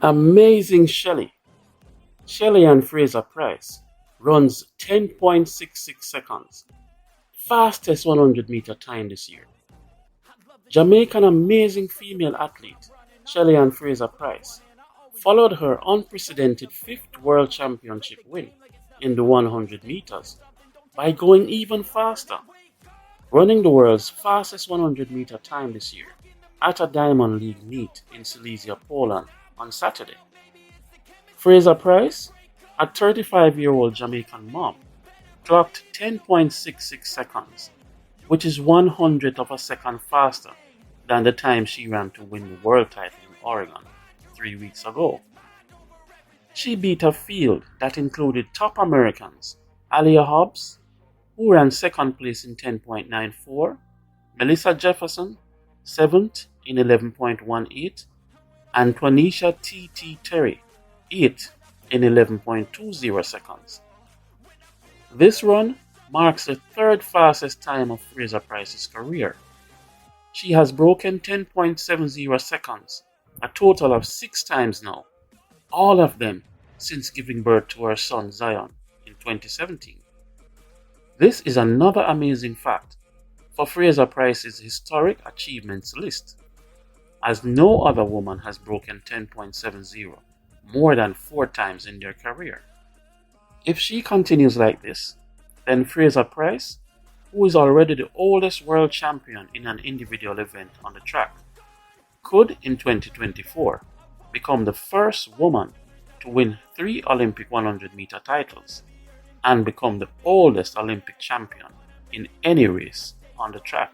Amazing Shelly. Shelly and Fraser Pryce runs 10.66 seconds. Fastest 100-meter time this year. Jamaican amazing female athlete Shelly and Fraser Pryce followed her unprecedented 5th World Championship win in the 100 meters by going even faster, running the world's fastest 100-meter time this year at a Diamond League meet in Silesia, Poland on Saturday. Fraser Pryce, a 35-year-old Jamaican mom, clocked 10.66 seconds, which is 1/100th of a second faster than the time she ran to win the world title in Oregon 3 weeks ago. She beat a field that included top Americans Aleia Hobbs, who ran second place in 10.94, Melissa Jefferson, 7th in 11.18, and Twanisha T.T. Terry, 8th in 11.20 seconds. This run marks the third fastest time of Fraser Pryce's career. She has broken 10.70 seconds a total of 6 times now, all of them since giving birth to her son Zion in 2017. This is another amazing fact for Fraser Pryce's historic achievements list, as no other woman has broken 10.70 more than 4 times in their career. If she continues like this, then Fraser Pryce, who is already the oldest world champion in an individual event on the track, could in 2024 become the first woman to win 3 Olympic 100-meter titles and become the oldest Olympic champion in any race on the track.